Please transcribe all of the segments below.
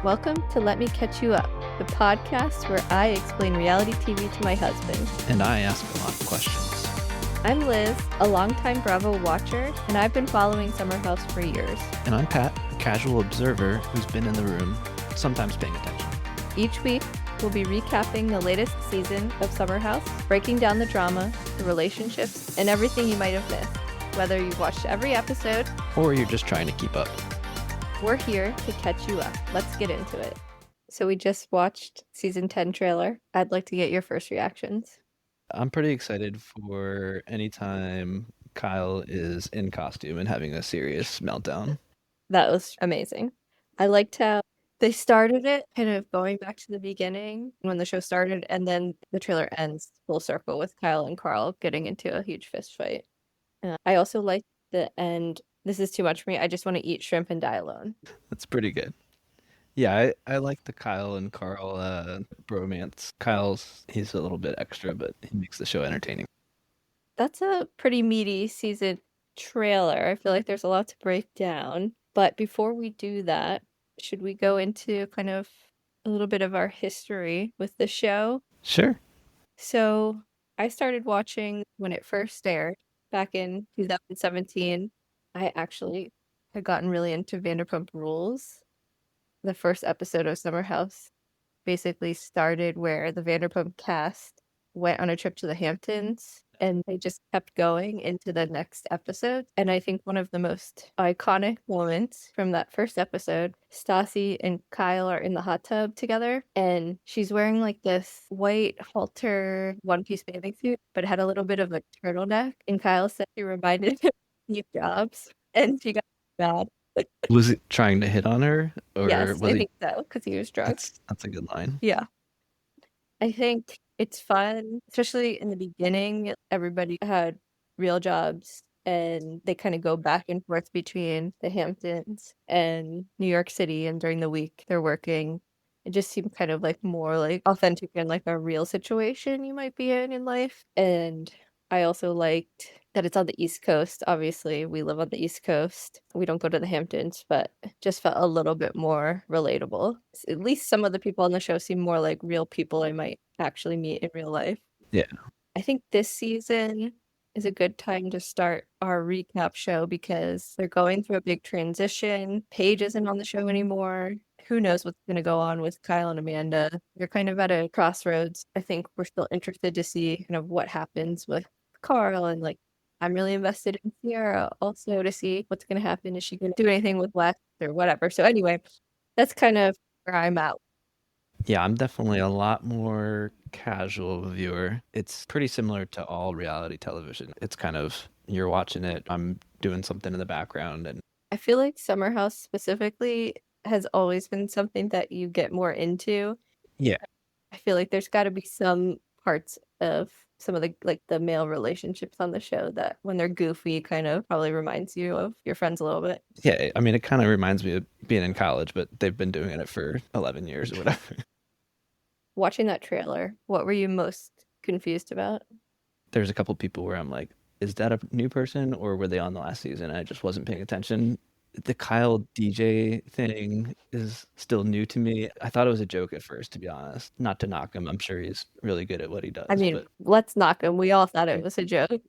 Welcome to Let Me Catch You Up, the podcast where I explain reality TV to my husband. And I ask a lot of questions. I'm Liz, a longtime Bravo watcher, and I've been following Summer House for years. And I'm Pat, a casual observer who's been in the room, sometimes paying attention. Each week, we'll be recapping the latest season of Summer House, breaking down the drama, the relationships, and everything you might have missed, whether you've watched every episode or you're just trying to keep up. We're here to catch you up. Let's get into it. So we just watched season 10 trailer. I'd like to get your first reactions. I'm pretty excited for any time Kyle is in costume and having a serious meltdown. That was amazing. I liked how they started it kind of going back to the beginning when the show started, and then the trailer ends full circle with Kyle and Carl getting into a huge fist fight. I also liked the end. This is too much for me. I just want to eat shrimp and die alone. That's pretty good. Yeah, I like the Kyle and Carl bromance. He's a little bit extra, but he makes the show entertaining. That's a pretty meaty season trailer. I feel like there's a lot to break down. But before we do that, should we go into kind of a little bit of our history with the show? Sure. So I started watching when it first aired back in 2017. I actually had gotten really into Vanderpump Rules. The first episode of Summer House basically started where the Vanderpump cast went on a trip to the Hamptons and they just kept going into the next episode. And I think one of the most iconic moments from that first episode, Stassi and Kyle are in the hot tub together and she's wearing like this white halter one-piece bathing suit, but it had a little bit of a turtleneck. And Kyle said she reminded him of Steve Jobs and she got mad. Was it trying to hit on her? Or Yes, was I think so, because he was drunk. That's a good line. Yeah. I think it's fun, especially in the beginning. Everybody had real jobs and they kind of go back and forth between the Hamptons and New York City. And during the week, they're working. It just seemed kind of like more like authentic and like a real situation you might be in life. And I also liked that it's on the East Coast. Obviously, we live on the East Coast. We don't go to the Hamptons, but it just felt a little bit more relatable. At least some of the people on the show seem more like real people I might actually meet in real life. Yeah. I think this season is a good time to start our recap show because they're going through a big transition. Paige isn't on the show anymore. Who knows what's going to go on with Kyle and Amanda? They're kind of at a crossroads. I think we're still interested to see kind of what happens with Carl, and like I'm really invested in Sierra also to see what's going to happen. Is she going to do anything with Wes or whatever? So anyway, that's kind of where I'm at. Yeah, I'm definitely a lot more casual viewer. It's pretty similar to all reality television. It's kind of, you're watching it, I'm doing something in the background. And I feel like Summer House specifically has always been something that you get more into. Yeah. I feel like there's got to be some parts of some of the male relationships on the show that when they're goofy kind of probably reminds you of your friends a little bit. Yeah, I mean, it kind of reminds me of being in college, but they've been doing it for 11 years or whatever. Watching that trailer, what were you most confused about? There's a couple people where I'm like, is that a new person or were they on the last season? I just wasn't paying attention. The Kyle DJ thing is still new to me. I thought it was a joke at first, to be honest. Not to knock him. I'm sure he's really good at what he does. I mean, let's knock him. We all thought it was a joke.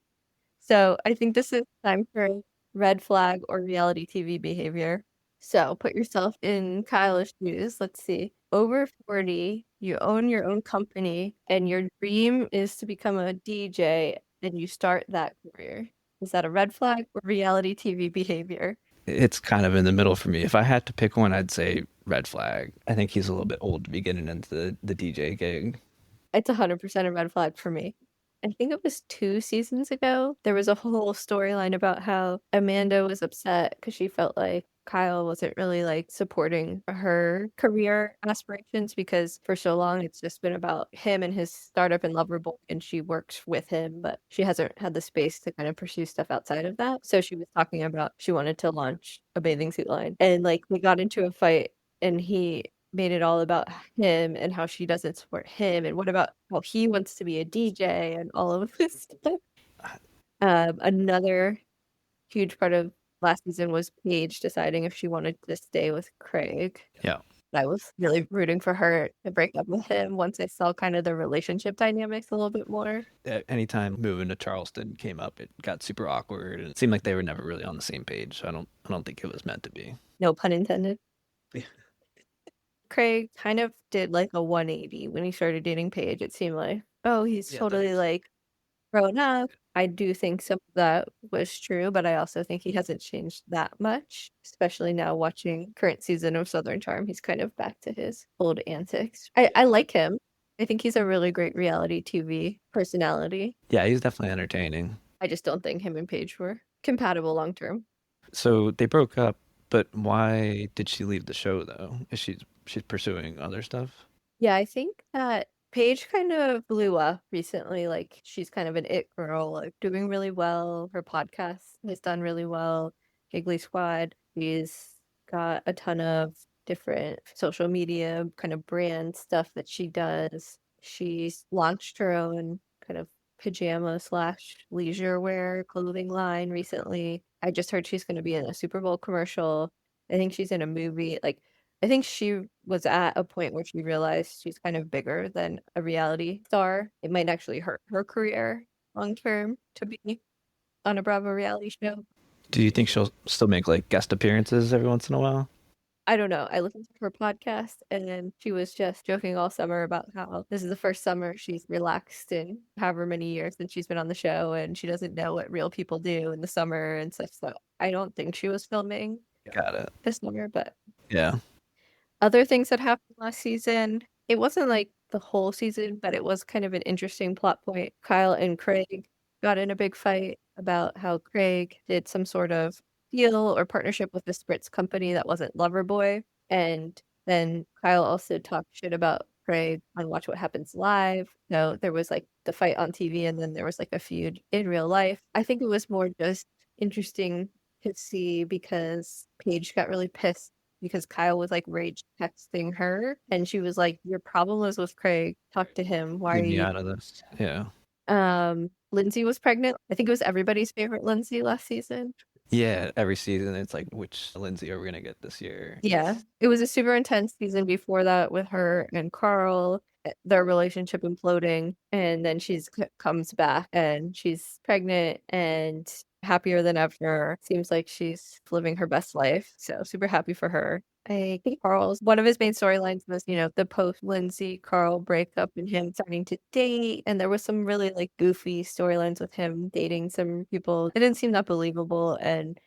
So I think this is time for red flag or reality TV behavior. So put yourself in Kyle's shoes. Let's see. Over 40, you own your own company, and your dream is to become a DJ, and you start that career. Is that a red flag or reality TV behavior? It's kind of in the middle for me. If I had to pick one, I'd say red flag. I think he's a little bit old to be getting into the DJ gig. It's 100% a red flag for me. I think it was 2 seasons ago. There was a whole storyline about how Amanda was upset because she felt like Kyle wasn't really like supporting her career aspirations because for so long it's just been about him and his startup in Loverboy, and she works with him, but she hasn't had the space to kind of pursue stuff outside of that. So she was talking about she wanted to launch a bathing suit line, and like they got into a fight and he made it all about him and how she doesn't support him and what about how he wants to be a DJ and all of this stuff. Another huge part of last season was Paige deciding if she wanted to stay with Craig. Yeah. But I was really rooting for her to break up with him once I saw kind of the relationship dynamics a little bit more. Anytime moving to Charleston came up, it got super awkward, and it seemed like they were never really on the same page. So I don't think it was meant to be. No pun intended. Yeah. Craig kind of did like a 180 when he started dating Paige. It seemed like, oh, he's Yeah, totally that's like grown up. I do think some of that was true, but I also think he hasn't changed that much, especially now watching current season of Southern Charm. He's kind of back to his old antics. I like him. I think he's a really great reality TV personality. yeah, he's definitely entertaining. I just don't think him and Paige were compatible long term. So they broke up, but why did she leave the show though? Is she's pursuing other stuff? Yeah, I think that Paige kind of blew up recently. Like she's kind of an it girl, like doing really well. Her podcast has done really well. Giggly Squad. She's got a ton of different social media kind of brand stuff that she does. She's launched her own kind of pajama slash leisure wear clothing line recently. I just heard she's going to be in a Super Bowl commercial. I think she's in a movie. Like I think she was at a point where she realized she's kind of bigger than a reality star. It might actually hurt her career long term to be on a Bravo reality show. Do you think she'll still make like guest appearances every once in a while? I don't know. I listened to her podcast and she was just joking all summer about how this is the first summer she's relaxed in however many years since she's been on the show and she doesn't know what real people do in the summer and such. So I don't think she was filming Got it. this summer, but Yeah. other things that happened last season, it wasn't like the whole season, but it was kind of an interesting plot point. Kyle and Craig got in a big fight about how Craig did some sort of deal or partnership with the Spritz company that wasn't Loverboy. And then Kyle also talked shit about Craig on Watch What Happens Live. So there was like the fight on TV and then there was like a feud in real life. I think it was more just interesting to see because Paige got really pissed because Kyle was like rage texting her and she was like, your problem was with Craig. Talk to him. Why are Leave me you out of this. Yeah. Lindsay was pregnant. I think it was everybody's favorite Lindsay last season. Yeah, every season it's like which Lindsay are we gonna get this year? Yeah. It was a super intense season before that with her and Carl, their relationship imploding. And then comes back and she's pregnant and happier than ever. Seems like she's living her best life. So super happy for her. I think Carl's one of his main storylines was, the post Lindsay Carl breakup and him starting to date. And there was some really like goofy storylines with him dating some people. It didn't seem that believable. And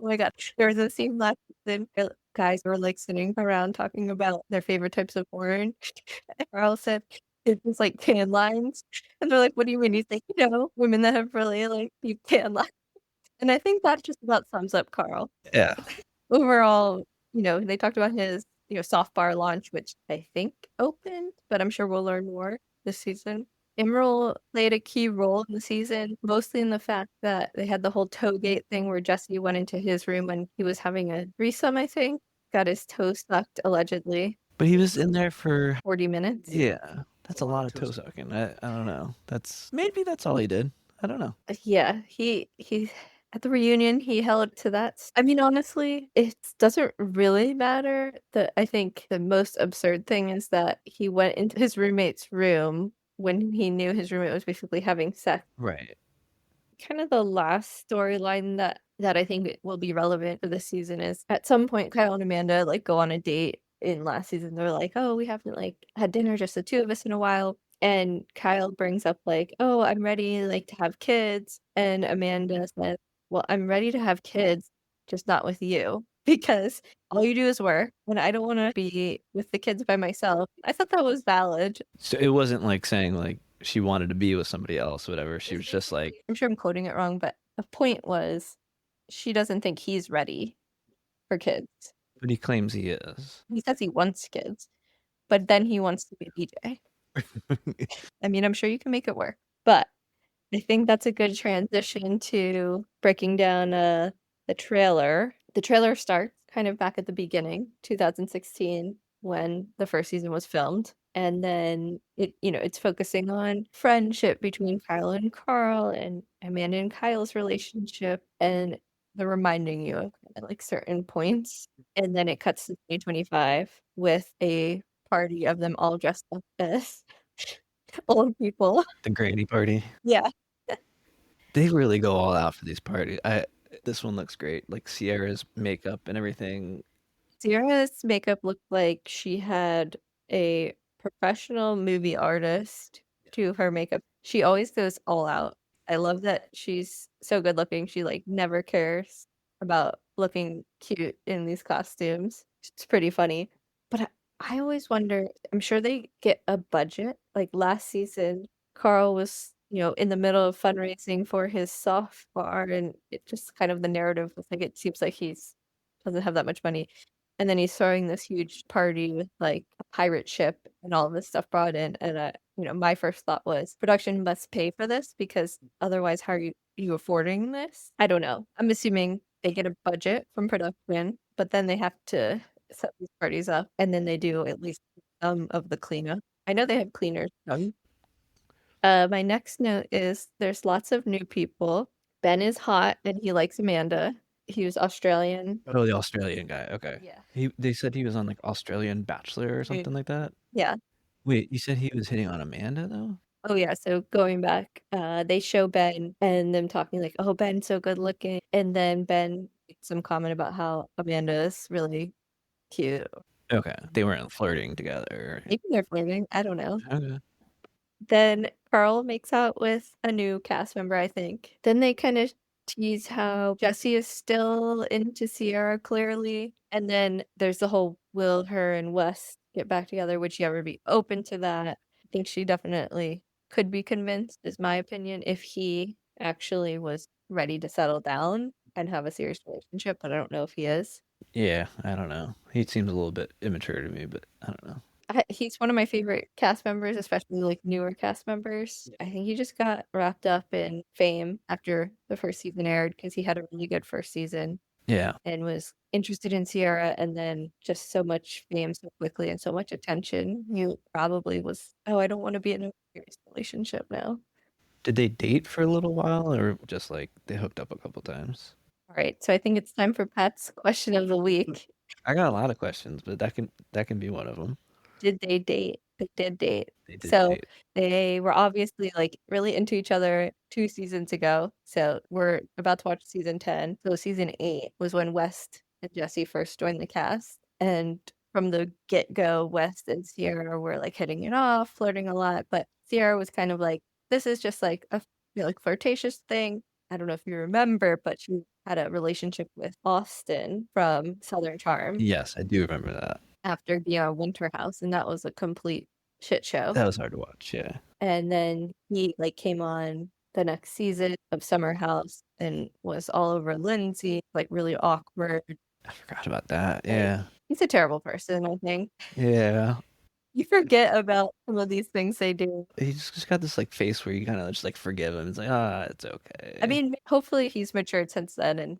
oh my god, there was a scene last season where guys were like sitting around talking about their favorite types of porn. And Carl said it was like tan lines. And they're like, what do you mean? He's like, women that have really like deep tan lines. And I think that just about sums up Carl. Yeah. Overall, they talked about his, soft bar launch, which I think opened, but I'm sure we'll learn more this season. Emerald played a key role in the season, mostly in the fact that they had the whole toe gate thing where Jesse went into his room when he was having a threesome, I think. Got his toe sucked, allegedly. But he was in there for 40 minutes. yeah. That's a lot of toe sucking. I don't know. Maybe that's all he did. I don't know. Yeah, he at the reunion he held to that. I mean, honestly, it doesn't really matter. I think the most absurd thing is that he went into his roommate's room when he knew his roommate was basically having sex. Right. Kind of the last storyline that I think will be relevant for this season is at some point Kyle and Amanda like go on a date in last season. They're like, oh, we haven't like had dinner, just the two of us in a while. And Kyle brings up like, oh, I'm ready like to have kids. And Amanda says, well, I'm ready to have kids, just not with you because all you do is work and I don't want to be with the kids by myself. I thought that was valid. So it wasn't like saying like she wanted to be with somebody else, whatever. She was just like, I'm sure I'm quoting it wrong, but the point was she doesn't think he's ready for kids. but he claims he is. He says he wants kids, but then he wants to be a DJ. I mean, I'm sure you can make it work, but I think that's a good transition to breaking down the trailer. The trailer starts kind of back at the beginning, 2016, when the first season was filmed. And then it's focusing on friendship between Kyle and Carl and Amanda and Kyle's relationship. And they're reminding you of like certain points. And then it cuts to 2025 with a party of them all dressed up as old people. The granny party. Yeah. They really go all out for these parties. This one looks great. Like Sierra's makeup and everything. Sierra's makeup looked like she had a professional movie artist do her makeup. She always goes all out. I love that she's so good looking. She like never cares about looking cute in these costumes. It's pretty funny. But I always wonder, I'm sure they get a budget. Like last season, Carl was, in the middle of fundraising for his soft bar, and it just kind of the narrative was like it seems like he's doesn't have that much money. And then he's throwing this huge party with like a pirate ship and all of this stuff brought in. And my first thought was production must pay for this because otherwise, how are you affording this? I don't know. I'm assuming they get a budget from production, but then they have to set these parties up, and then they do at least some of the cleanup. I know they have cleaners done. My next note is there's lots of new people. Ben is hot and he likes Amanda. He was Australian. Oh, the Australian guy. Okay. Yeah. They said he was on like Australian Bachelor or Mm. something like that. Yeah. Wait, you said he was hitting on Amanda though? Oh yeah, so going back, they show Ben and them talking like, "Oh, Ben's so good looking," and then Ben makes some comment about how Amanda is really cute. Okay. They weren't flirting together. Maybe they're flirting. I don't know. Okay. Then Carl makes out with a new cast member, I think. Then they kind of tease how Jesse is still into Sierra clearly, and then there's the whole will her and Wes get back together? Would she ever be open to that? I think she definitely could be convinced, is my opinion, if he actually was ready to settle down and have a serious relationship, but I don't know if he is. Yeah, I don't know. He seems a little bit immature to me, but I don't know. He's one of my favorite cast members, especially like newer cast members. I think he just got wrapped up in fame after the first season aired because he had a really good first season Yeah. and was interested in Sierra, and then just so much fame so quickly and so much attention. He probably was, oh, I don't want to be in a serious relationship now. Did they date for a little while or just like they hooked up a couple times? All right, so I think it's time for Pat's question of the week. I got a lot of questions, but that can be one of them. Did they date? They did date. They did So date. they were obviously like really into each other 2 seasons ago. So we're about to watch season 10. So season 8 was when West and Jesse first joined the cast. And from the get-go, West and Sierra were like hitting it off, flirting a lot. But Sierra was kind of like, this is just like a like flirtatious thing. I don't know if you remember, but she had a relationship with Austin from Southern Charm Yes, I do remember that. after being on Winter House, and that was a complete shit show. That was hard to watch, yeah. And then he like came on the next season of Summer House and was all over Lindsay, like really awkward. I forgot about that. Like, Yeah. he's a terrible person, I think. Yeah. You forget about some of these things they do. He's just got this like face where you kind of just like forgive him. It's like, ah, it's I okay. mean, hopefully he's matured since then, and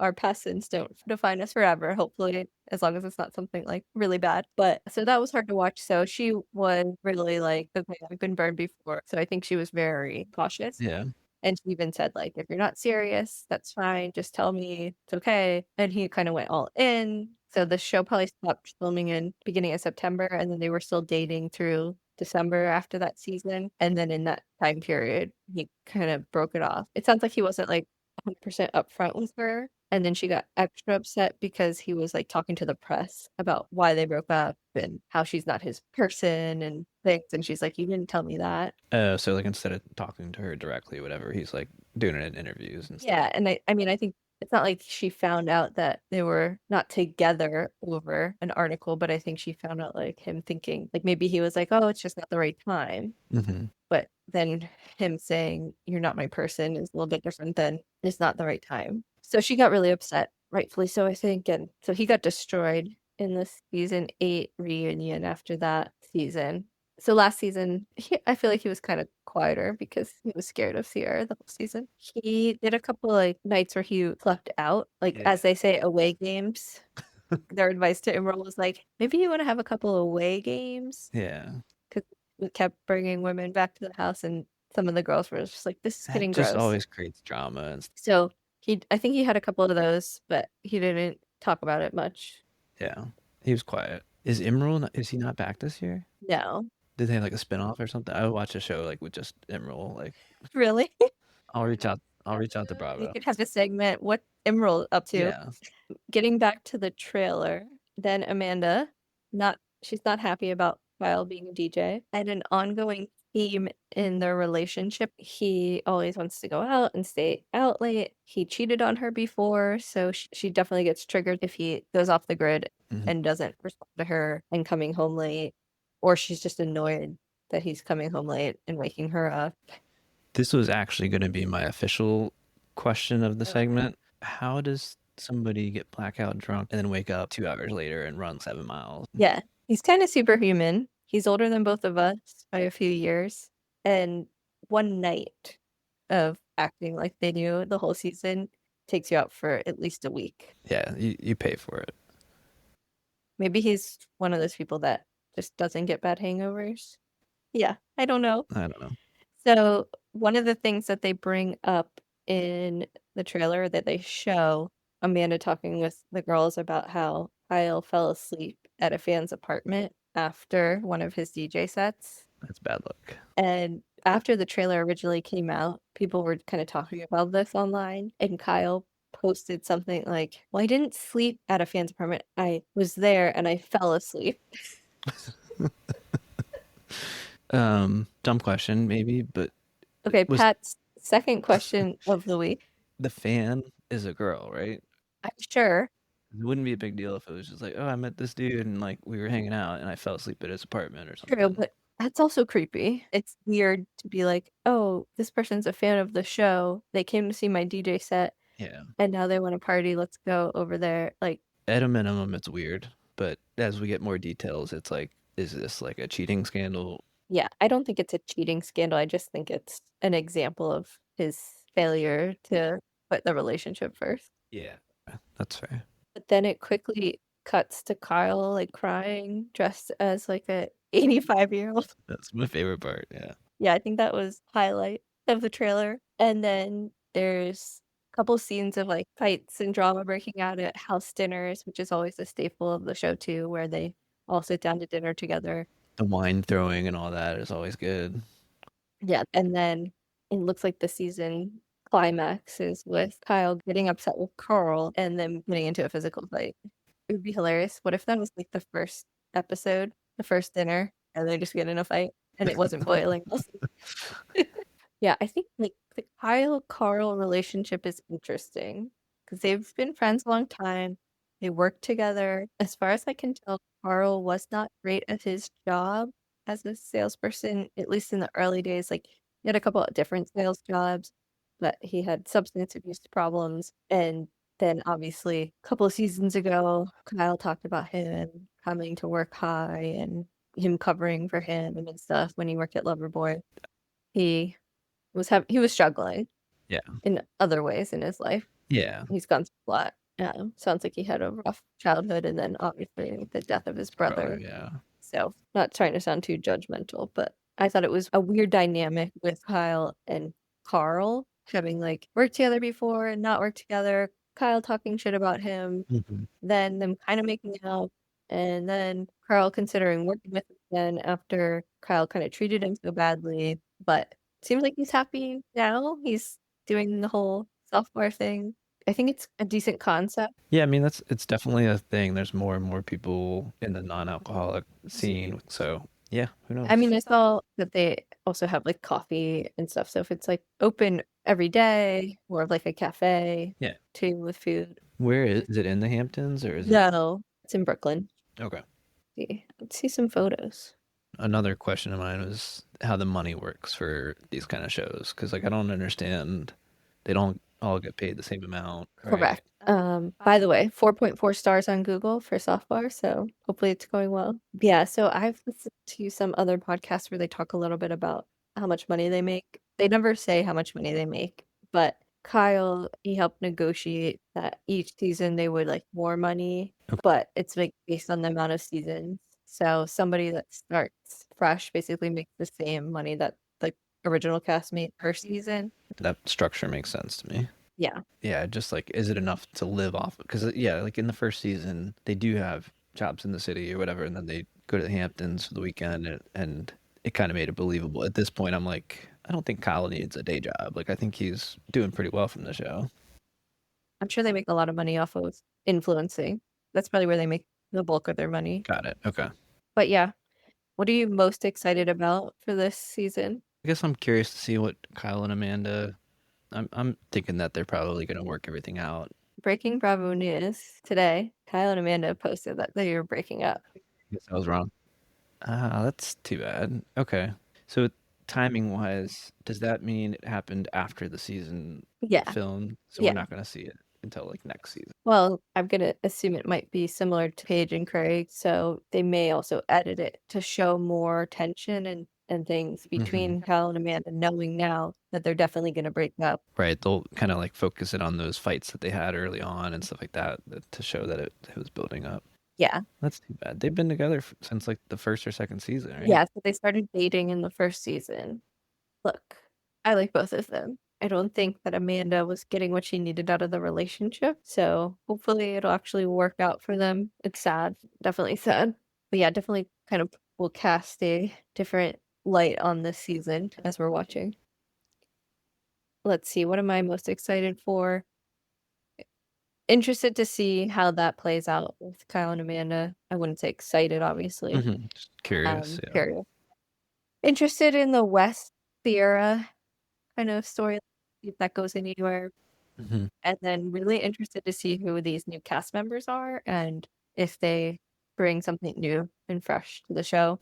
our past sins don't define us forever. Hopefully, as long as it's not something like really bad. But so that was hard to watch. So she was really like, okay, I've been burned before. So I think she was very cautious. Yeah. And she even said, like, if you're not serious, that's fine. Just tell me it's okay. And he kind of went all in. So the show probably stopped filming in beginning of September, and then they were still dating through December after that season. And then in that time period, he kind of broke it off. It sounds like he wasn't like 100% upfront with her. And then she got extra upset because he was like talking to the press about why they broke up and how she's not his person and things. And she's like, you didn't tell me that. So like instead of talking to her directly, whatever, he's like doing it in interviews and stuff. Yeah. And I mean, I think it's not like she found out that they were not together over an article, but I think she found out like him thinking, like maybe he was like, oh, it's just not the right time. Mm-hmm. But then him saying, you're not my person is a little bit different than it's not the right time. So she got really upset, rightfully so, I think. And so he got destroyed in the season 8 reunion after that season. So last season, I feel like he was kind of quieter because he was scared of Sierra the whole season. He did a couple like nights where he slept out, like as they say, away games. Their advice to Emerald was like, maybe you want to have a couple away games. Yeah. Because we kept bringing women back to the house, and some of the girls were just like, this is That getting just gross. always creates drama and So I think he had a couple of those, but he didn't talk about it much. Yeah, he was quiet. Is Emerald? Is he not back this year? No. Did they have like a spinoff or something? I would watch a show like with just Emerald. Like, Really? I'll reach out. I'll reach out to You Bravo. could have a segment. What Emerald up to? Yeah. Getting back to the trailer, then Amanda, she's not happy about Kyle being a DJ. And an ongoing theme in their relationship. He always wants to go out and stay out late. He cheated on her before, so she definitely gets triggered if he goes off the grid Mhm. and doesn't respond to her and coming home late, or she's just annoyed that he's coming home late and waking her up. This was actually going to be my official question of the Okay. segment. How does somebody get blackout drunk and then wake up 2 hours later and run 7 miles? Yeah, he's kind of superhuman. He's older than both of us by a few years. And one night of acting like they knew the whole season takes you out for at least a week. Yeah, you pay for it. Maybe he's one of those people that just doesn't get bad hangovers. Yeah, I don't know. I don't know. So, one of the things that they bring up in the trailer that they show Amanda talking with the girls about how Kyle fell asleep at a fan's apartment after one of his DJ sets. That's bad luck. And after the trailer originally came out, people were kind of talking about this online, and Kyle posted something like, "Well, I didn't sleep at a fan's apartment. I was there and I fell asleep." Dumb question maybe, but Okay, was Pat's second question of the week. the fan is a girl, right? I'm sure. It wouldn't be a big deal if it was just like, oh, I met this dude and like we were hanging out and I fell asleep at his apartment or True, something. but that's also creepy. It's weird to be like, oh, this person's a fan of the show. They came to see my DJ set Yeah. and now they want to party. Let's go over there. Like, At a minimum, it's weird, but as we get more details, it's like, is this like a cheating scandal? yeah, I don't think it's a cheating scandal. I just think it's an example of his failure to put the relationship first. Yeah, that's fair. But then it quickly cuts to Kyle like crying, dressed as like a 85-year-old. That's my favorite part. Yeah. Yeah, I think that was highlight of the trailer. And then there's a couple scenes of like fights and drama breaking out at house dinners, which is always a staple of the show too, where they all sit down to dinner together. The wine throwing and all that is always good. Yeah, and then it looks like the season climax is with Kyle getting upset with Carl and then getting into a physical fight. It would be hilarious. What if that was like the first episode, the first dinner, and they just get in a fight and it wasn't boiling? Yeah, I think like the Kyle Carl relationship is interesting because they've been friends a long time. They work together. As far as I can tell, Carl was not great at his job as a salesperson, at least in the early days. Like he had a couple of different sales jobs, but he had substance abuse problems. And then obviously a couple of seasons ago, Kyle talked about him coming to work high and him covering for him and stuff when he worked at Loverboy. He he was struggling Yeah. in other ways in his life. Yeah. He's gone through a lot. Sounds like he had a rough childhood and then obviously the death of his brother. Yeah. So not trying to sound too judgmental, but I thought it was a weird dynamic with Kyle and Carl having like worked together before and not worked together. Kyle talking shit about him, then them kind of making out, and then Carl considering working with him again after Kyle kind of treated him so badly. But seems like he's happy now. He's doing the whole software thing. I think it's a decent concept. Yeah, I mean it's definitely a thing. There's more and more people in the non-alcoholic scene. So yeah, who knows? I mean, I saw that they also have like coffee and stuff. So if it's like open every day or like a cafe Yeah. too with food. Where is it in the Hamptons or is it? No, it's in Brooklyn. Okay. Let's see some photos. Another question of mine was how the money works for these kind of shows because like I don't understand. They don't all get paid the same amount. Right? Correct. By the way, 4.4 stars on Google for software, so hopefully it's going well. Yeah, so I've listened to some other podcasts where they talk a little bit about how much money they make. They never say how much money they make, but Kyle, he helped negotiate that each season they would like more money, but it's like based on the amount of seasons. So somebody that starts fresh basically makes the same money that the original cast made per season. That structure makes sense to me. Yeah. Yeah, just like, is it enough to live off? Because yeah, like in the first season, they do have jobs in the city or whatever, and then they go to the Hamptons for the weekend, and it kind of made it believable. At this point, I'm like, I don't think Kyle needs a day job. Like, I think he's doing pretty well from the show. I'm sure they make a lot of money off of influencing. That's probably where they make the bulk of their money. Got it. Okay. But yeah, what are you most excited about for this season? I guess I'm curious to see what Kyle and Amanda. I'm thinking that they're probably gonna work everything out. Breaking Bravo news today, Kyle and Amanda posted that they are breaking up. I guess I was wrong. Ah, that's too bad. Okay. So timing wise, does that mean it happened after the season Yeah. film? So we're Yeah. not gonna see it until like next season. Well, I'm gonna assume it might be similar to Paige and Craig, so they may also edit it to show more tension and things between Kyle and Amanda, knowing now that they're definitely gonna break up. Right. They'll kind of like focus it on those fights that they had early on and stuff like that, to show that it was building up. Yeah. That's too bad. They've been together since like the first or second season, right? Yeah, so they started dating in the first season. Look, I like both of them. I don't think that Amanda was getting what she needed out of the relationship, so hopefully it'll actually work out for them. It's sad, definitely sad. But yeah, definitely kind of will cast a different light on this season as we're watching. Let's see, what am I most excited for? Interested to see how that plays out with Kyle and Amanda. I wouldn't say excited, obviously. Just curious. Yeah. Curious. Interested in the West Sierra kind of story, if that goes anywhere. And then really interested to see who these new cast members are and if they bring something new and fresh to the show,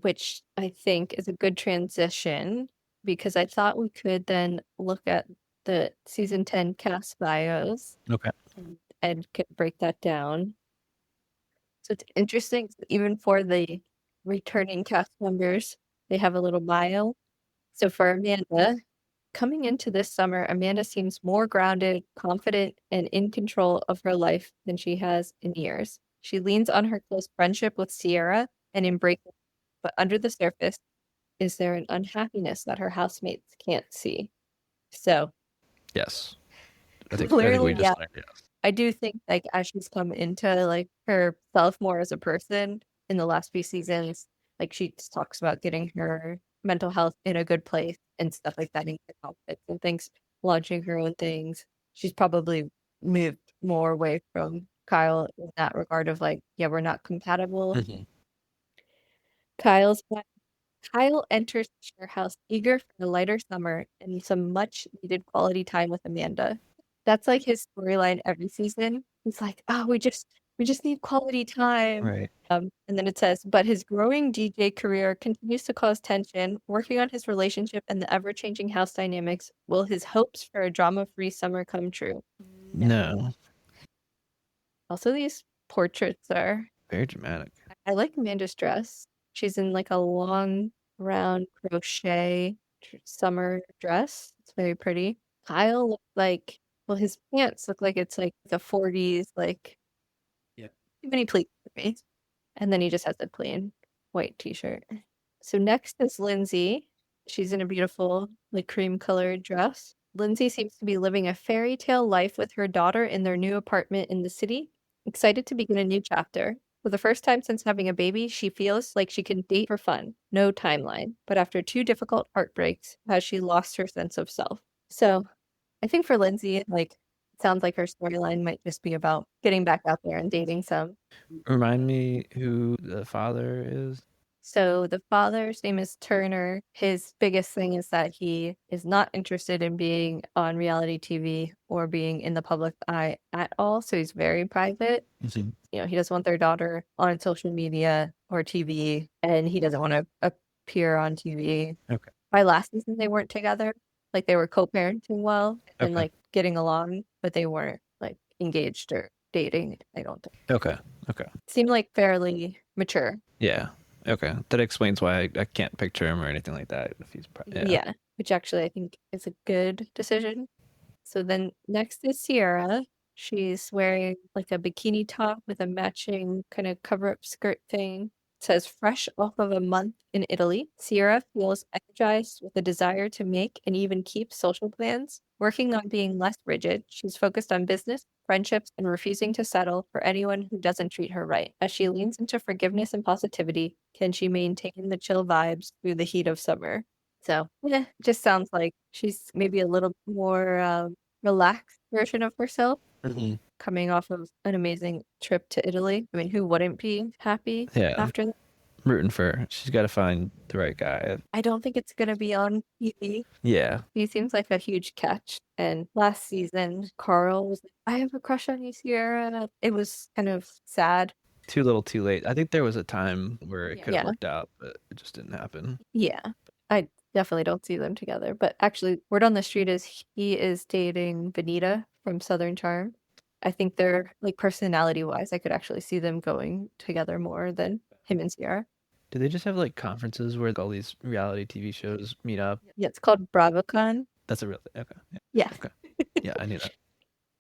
which I think is a good transition because I thought we could then look at the season 10 cast bios Okay. and could break that down. So it's interesting, even for the returning cast members, they have a little bio. So for Amanda, coming into this summer, Amanda seems more grounded, confident, and in control of her life than she has in years. She leans on her close friendship with Sierra and embraces, but under the surface, is there an unhappiness that her housemates can't see? So Yes. I think clearly, we just yeah, learned yes. I do think like as she's come into like herself more as a person in the last few seasons, like she just talks about getting her mental health in a good place and stuff like that, in good outfits and things, launching her own things. She's probably moved more away from Kyle in that regard of like, yeah, we're not compatible. Kyle's Kyle enters the share house eager for a lighter summer and some much needed quality time with Amanda. That's like his storyline every season. He's like, "Oh, we just need quality time." Right. And then it says, "But his growing DJ career continues to cause tension. Working on his relationship and the ever-changing house dynamics, will his hopes for a drama-free summer come true?" No. Also, these portraits are Very dramatic. I like Amanda's dress. She's in like a long, round crochet summer dress. It's very pretty. Kyle looks like, well, his pants look like it's like the 40s, like Yeah. too many pleats for me. And then he just has a plain white t-shirt. So next is Lindsay. She's in a beautiful, like cream colored dress. Lindsay seems to be living a fairy tale life with her daughter in their new apartment in the city, excited to begin a new chapter. For the first time since having a baby, she feels like she can date for fun, no timeline. But after two difficult heartbreaks, has she lost her sense of self? So I think for Lindsay, like, it sounds like her storyline might just be about getting back out there and dating some. Remind me who the father is. So the father's name is Turner. His biggest thing is that he is not interested in being on reality TV or being in the public eye at all. So he's very private. Mhm. You know, he doesn't want their daughter on social media or TV, and he doesn't want to appear on TV. Okay. By last season, they weren't together. Like they were co-parenting well and Okay. like getting along, but they weren't like engaged or dating. I don't think. Okay. Okay. Seemed like fairly mature. Yeah. Okay. That explains why I can't picture him or anything like that. If he's Yeah, which actually I think is a good decision. So then next is Sierra. She's wearing like a bikini top with a matching kind of cover-up skirt thing. It says, fresh off of a month in Italy, Sierra feels energized with a desire to make and even keep social plans. Working on being less rigid, she's focused on business, friendships, and refusing to settle for anyone who doesn't treat her right. As she leans into forgiveness and positivity, can she maintain the chill vibes through the heat of summer? So, yeah, just sounds like she's maybe a little more relaxed version of herself Mhm. coming off of an amazing trip to Italy. I mean, who wouldn't be happy Yeah, after that? rooting for her. She's got to find the right guy. I don't think it's going to be on TV. Yeah, He seems like a huge catch. And last season, Carl was like, I have a crush on you, Sierra. It was kind of sad. too little, too late. I think there was a time where it could have Yeah. worked out, but it just didn't happen. Yeah. I definitely don't see them together. But actually, word on the street is he is dating Benita from Southern Charm. I think they're like personality wise, I could actually see them going together more than him and Sierra. Do they just have like conferences where all these reality TV shows meet up? Yeah, it's called BravoCon. That's a real thing. Okay. Yeah. Yeah. Okay. Yeah, I knew that.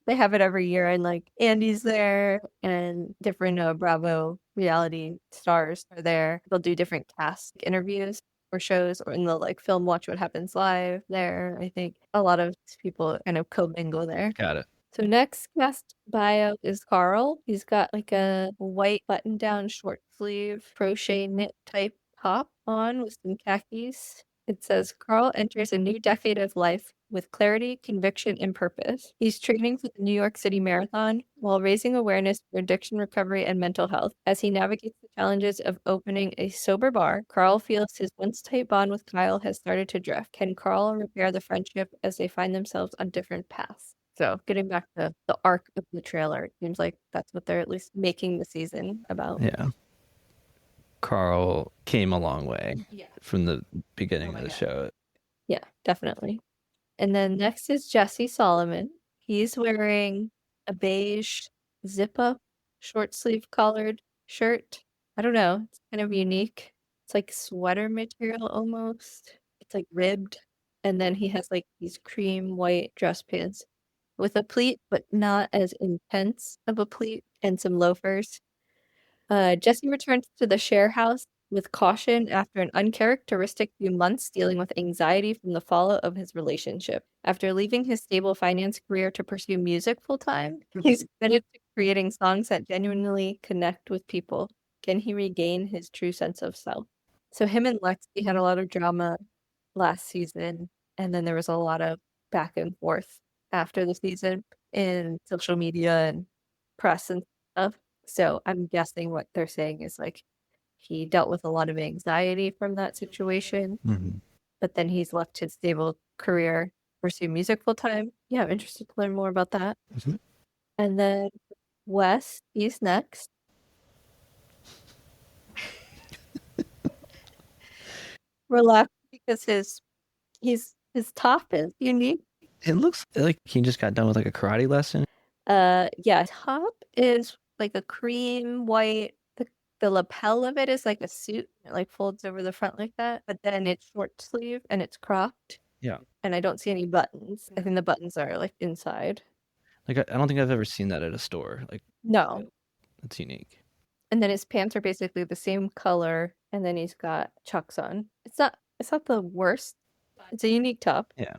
They have it every year, and like Andy's there, and different Bravo reality stars are there. They'll do different cast interviews or shows, or and they'll like film Watch What Happens Live there. I think a lot of people kind of commingle there. Got it. So next cast bio is Carl. He's got like a white button-down short sleeve crochet knit type top on with some khakis. It says Carl enters a new decade of life with clarity, conviction, and purpose. He's training for the New York City Marathon while raising awareness for addiction recovery and mental health. As he navigates the challenges of opening a sober bar, Carl feels his once tight bond with Kyle has started to drift. Can Carl repair the friendship as they find themselves on different paths? So, getting back to the arc of the trailer, it seems like that's what they're at least making the season about. Yeah. Carl came a long way Yeah. from the beginning Oh of my the God. show. Yeah, definitely. And then next is Jesse Solomon. He's wearing a beige zip-up, short sleeve collared shirt. I don't know. It's kind of unique. It's like sweater material almost. It's like ribbed. And then he has like these cream white dress pants with a pleat, but not as intense of a pleat, and some loafers. Jesse returns to the share house with caution after an uncharacteristic few months dealing with anxiety from the fallout of his relationship. After leaving his stable finance career to pursue music full time, he's committed to creating songs that genuinely connect with people. Can he regain his true sense of self? So him and Lexi had a lot of drama last season, and then there was a lot of back and forth after the season in social media and press and stuff. So I'm guessing what they're saying is like he dealt with a lot of anxiety from that situation, Mhm. but then he's left his stable career, pursue music full time. Yeah, I'm interested to learn more about that. Mhm. And then Wes, he's next. Relax because his top is unique. It looks like he just got done with like a karate lesson. Yeah, top is like a cream white. The lapel of it is like a suit. It like folds over the front like that, but then it's short sleeve and it's cropped. Yeah. And I don't see any buttons. I think the buttons are like inside. Like I don't think I've ever seen that at a store. Like No. it's unique. And then his pants are basically the same color, and then he's got Chucks on. It's not the worst. It's a unique top. Yeah.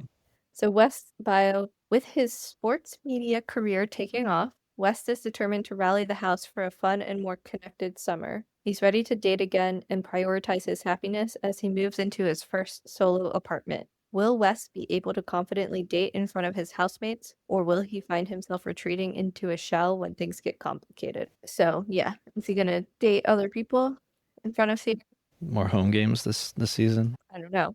So West's bio, with his sports media career taking off, West is determined to rally the house for a fun and more connected summer. He's ready to date again and prioritize his happiness as he moves into his first solo apartment. Will West be able to confidently date in front of his housemates, or will he find himself retreating into a shell when things get complicated? So, yeah, is he gonna date other people in front of Sadie? More home games this season. I don't know.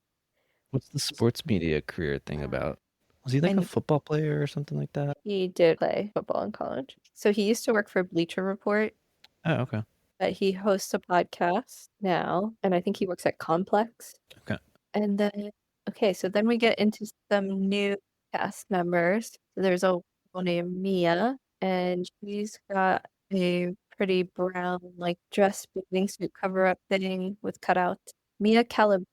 What's the sports media career thing about? Was he like a And football player or something like that? he did play football in college. So he used to work for Bleacher Report, Oh, okay. but he hosts a podcast now, and I think he works at Complex. Okay. And then, okay, so then we get into some new cast members. So there's a girl named Mia, and she's got a pretty brown, like dress bathing suit cover up thing with cutouts. Mia Calabrese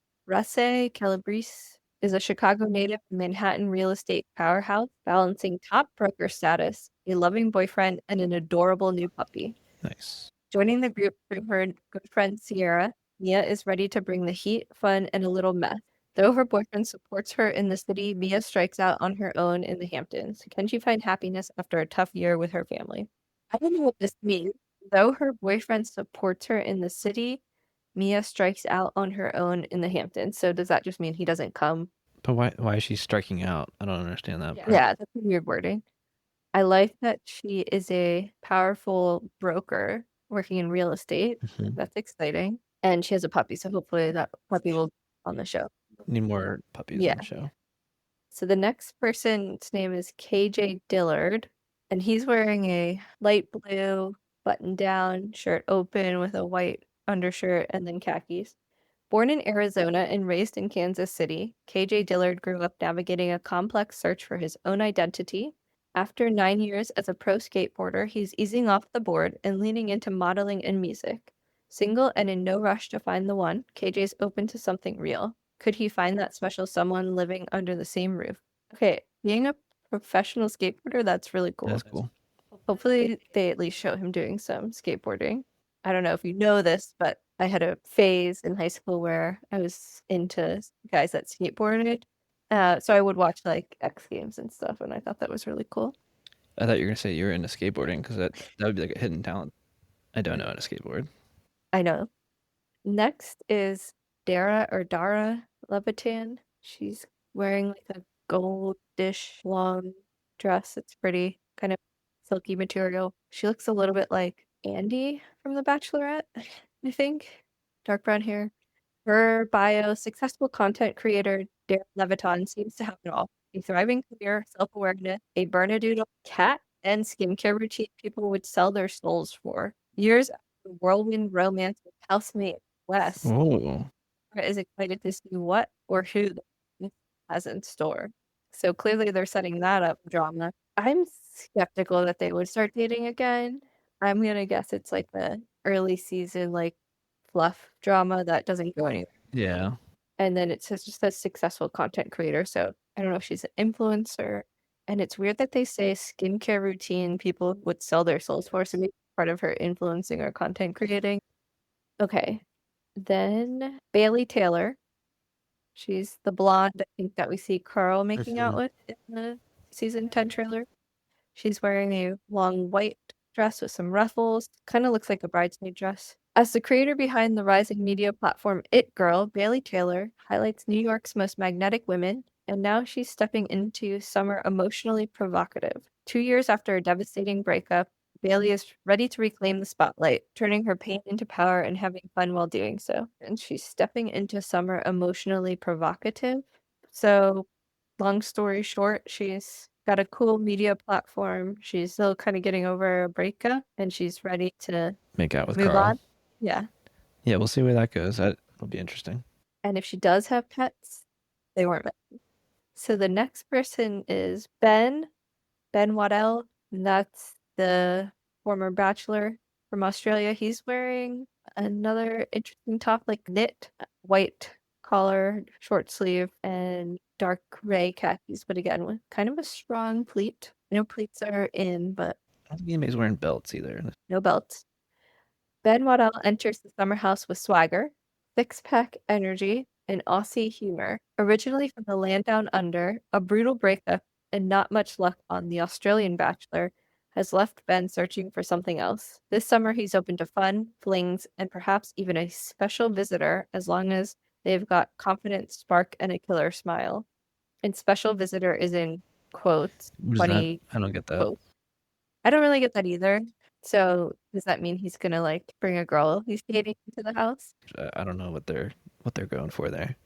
is a Chicago native and Manhattan real estate powerhouse, balancing top broker status, a loving boyfriend, and an adorable new puppy. Nice. Joining the group through her good friend Sierra, Mia is ready to bring the heat, fun, and a little mess. Though her boyfriend supports her in the city, Mia strikes out on her own in the Hamptons. Can she find happiness after a tough year with her family? I don't know what this means. Though her boyfriend supports her in the city, Mia strikes out on her own in the Hamptons. So does that just mean he doesn't come? But why is she striking out? I don't understand that part. Yeah, that's a weird wording. I like that she is a powerful broker working in real estate. Mhm. That's exciting. And she has a puppy, so hopefully that puppy will be on the show. Need more puppies on the show. So the next person's name is KJ Dillard, and he's wearing a light blue button-down shirt open with a white undershirt and then khakis. Born in Arizona and raised in Kansas City, KJ Dillard grew up navigating a complex search for his own identity. After 9 years as a pro skateboarder, he's easing off the board and leaning into modeling and music. Single and in no rush to find the one, KJ's open to something real. Could he find that special someone living under the same roof? Okay, being a professional skateboarder, that's really cool. That's cool. Hopefully, they at least show him doing some skateboarding. I don't know if you know this, but I had a phase in high school where I was into guys that skateboarded. So I would watch like X Games and stuff, and I thought that was really cool. I thought you were gonna say you were into skateboarding because that would be like a hidden talent. I don't know how to skateboard. I know. Next is Dara Levitan. She's wearing like a goldish long dress. It's pretty, kind of silky material. She looks a little bit like Andy from The Bachelorette, I think. Dark brown hair. Her bio, successful content creator Dara Levitan seems to have it all. A thriving career, self-awareness, a Bernedoodle cat, and skincare routine people would sell their souls for. Years of whirlwind romance with housemate Wes Oh, is excited to see what or who this has in store. So clearly they're setting that up drama. I'm skeptical that they would start dating again. I'm gonna guess it's like the early season, like fluff drama that doesn't go anywhere. yeah. And then it says just a successful content creator. So I don't know if she's an influencer. And it's weird that they say skincare routine people would sell their souls for. So maybe part of her influencing or content creating. Okay. Then Bailey Taylor. She's the blonde, I think, that we see Carl making out with in the season 10 trailer. She's wearing a long white dress with some ruffles. Kind of looks like a bridesmaid dress. As the creator behind the rising media platform It Girl, Bailey Taylor highlights New York's most magnetic women, and now she's stepping into summer emotionally provocative. 2 years after a devastating breakup, Bailey is ready to reclaim the spotlight, turning her pain into power and having fun while doing so. And she's stepping into summer emotionally provocative. So, long story short, she's got a cool media platform. She's still kind of getting over a breakup and she's ready to Make out with move Carl. on. Yeah. Yeah, we'll see where that goes. That'll be interesting. And if she does have pets, they weren't mentioned. So the next person is Ben Waddell, and that's the former bachelor from Australia. He's wearing another interesting top, like knit, white collar, short sleeve, and dark gray khakis, but again with kind of a strong pleat. I know pleats are in, but I don't think anybody's wearing belts either. no belts. Ben Waddell enters the summer house with swagger, six-pack energy, and Aussie humor. Originally from the land down under, a brutal breakup and not much luck on The Australian Bachelor has left Ben searching for something else. This summer, he's open to fun, flings, and perhaps even a special visitor as long as they've got confidence, spark, and a killer smile. And special visitor is in quotes, What is that? 20 I don't get that. quotes. I don't really get that either. So does that mean he's gonna like bring a girl he's dating into the house? I don't know what they're going for there.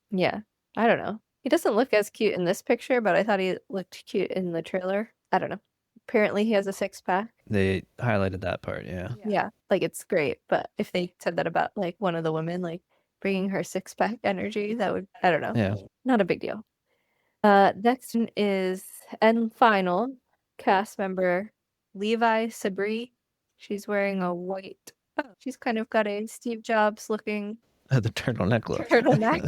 Yeah, I don't know. He doesn't look as cute in this picture, but I thought he looked cute in the trailer. I don't know. Apparently he has a six-pack. They highlighted that part, yeah. Yeah, like it's great. But if they said that about like one of the women, like bringing her six-pack energy, that would, I don't know. Yeah. Not a big deal. Next one is, and final, cast member Levi Sabri. She's wearing a white, she's kind of got a Steve Jobs looking The turtleneck look. turtleneck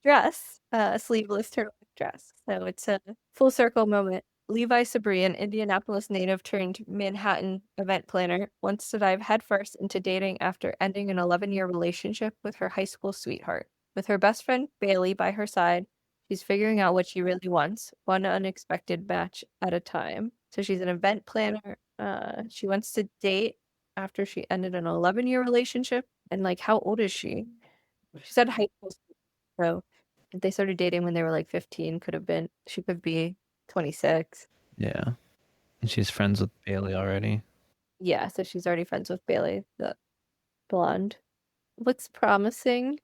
dress, a sleeveless turtleneck dress. So it's a full circle moment. Levi Sabri, an Indianapolis native turned Manhattan event planner, wants to dive headfirst into dating after ending an 11-year relationship with her high school sweetheart. With her best friend Bailey by her side, she's figuring out what she really wants, one unexpected match at a time. So she's an event planner. She wants to date after she ended an 11-year relationship. And like, how old is she? She said high school. So if they started dating when they were like 15, she could be 26. Yeah. And she's friends with Bailey already. Yeah, so she's already friends with Bailey, the blonde. Looks promising.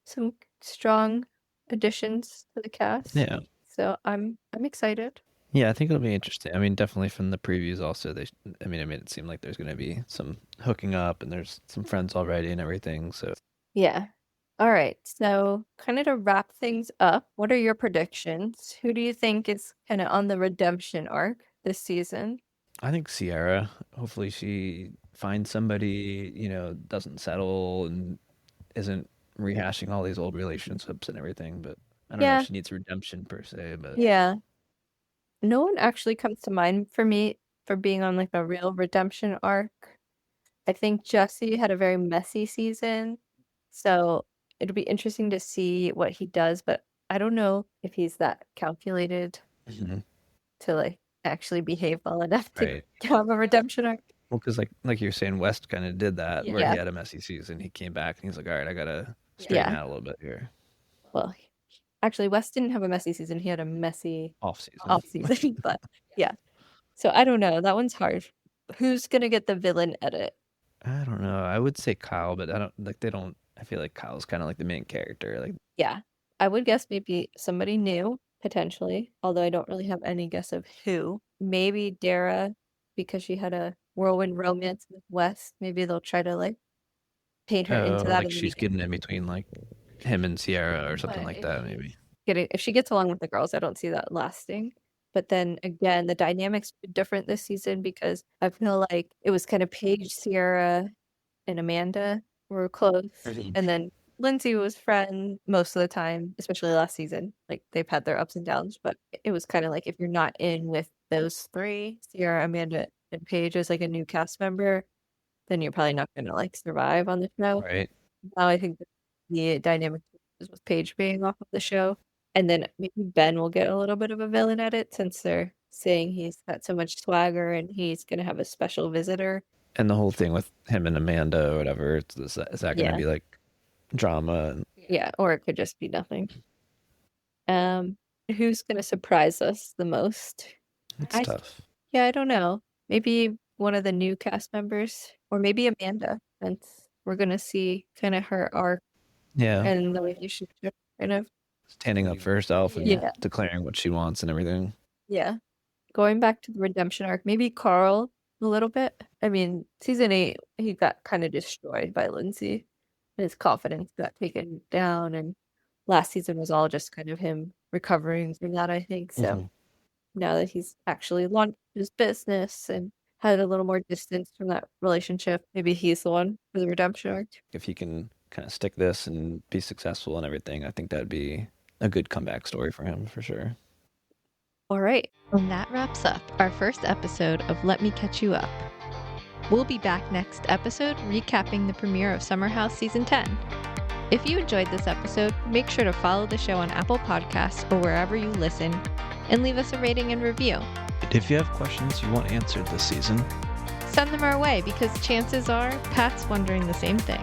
Some strong additions to the cast. Yeah. So I'm excited. Yeah, I think it'll be interesting. I mean, definitely from the previews also, I made it seem like there's going to be some hooking up and there's some friends already and everything. So Yeah. All right. So kind of to wrap things up, what are your predictions? Who do you think is kind of on the redemption arc this season? I think Sierra, hopefully she finds somebody, doesn't settle and isn't rehashing all these old relationships and everything. But I don't know Yeah. if she needs redemption per se, but Yeah. No one actually comes to mind for me for being on like a real redemption arc. I think Jesse had a very messy season, so it'll be interesting to see what he does, but I don't know if he's that calculated Mhm. to like actually behave well enough to Right. have a redemption arc. Well, because like you're saying, West kind of did that where Yeah. he had a messy season. He came back and he's like, all right, I gotta straighten Yeah. out a little bit here. Well, actually, Wes didn't have a messy season. He had a messy Off season. off season, but yeah. So I don't know. That one's hard. Who's gonna get the villain edit? I don't know. I would say Kyle, but I don't like they don't. I feel like Kyle's kind of like the main character. Like, Yeah, I would guess maybe somebody new, potentially, although I don't really have any guess of who. Maybe Dara, because she had a whirlwind romance with Wes. Maybe they'll try to like paint her into that like in the she's beginning. getting in between like him and Sierra or something like that, maybe. If she gets along with the girls, I don't see that lasting. But then again, the dynamics were different this season because I feel like it was kind of Paige, Sierra, and Amanda were close. Mhm. And then Lindsay was friend most of the time, especially last season. Like they've had their ups and downs, but it was kind of like if you're not in with those three, Sierra, Amanda, and Paige as like a new cast member, then you're probably not gonna like survive on the show. Right. Now I think the dynamic is with Paige being off of the show. And then maybe Ben will get a little bit of a villain edit since they're saying he's got so much swagger and he's gonna have a special visitor. And the whole thing with him and Amanda or whatever, is that going to Yeah. be like drama? And Yeah, or it could just be nothing. Who's gonna surprise us the most? it's I tough. Yeah, I don't know. Maybe one of the new cast members, or maybe Amanda, since we're gonna see kind of her arc Yeah. and the relationship kind of. Standing up for herself and Yeah. declaring what she wants and everything. Yeah. Going back to the redemption arc, maybe Carl a little bit. I mean, season 8, he got kind of destroyed by Lindsay. His confidence got taken down, and last season was all just kind of him recovering from that, I think. So Mhm. now that he's actually launched his business and had a little more distance from that relationship, maybe he's the one for the redemption arc. If he can kind of stick this and be successful and everything, I think that'd be a good comeback story for him for sure. All right. And that wraps up our first episode of Let Me Catch You Up. We'll be back next episode recapping the premiere of Summer House Season 10. If you enjoyed this episode, make sure to follow the show on Apple Podcasts or wherever you listen, and leave us a rating and review. And if you have questions you want answered this season, Send them our way because chances are Pat's wondering the same thing.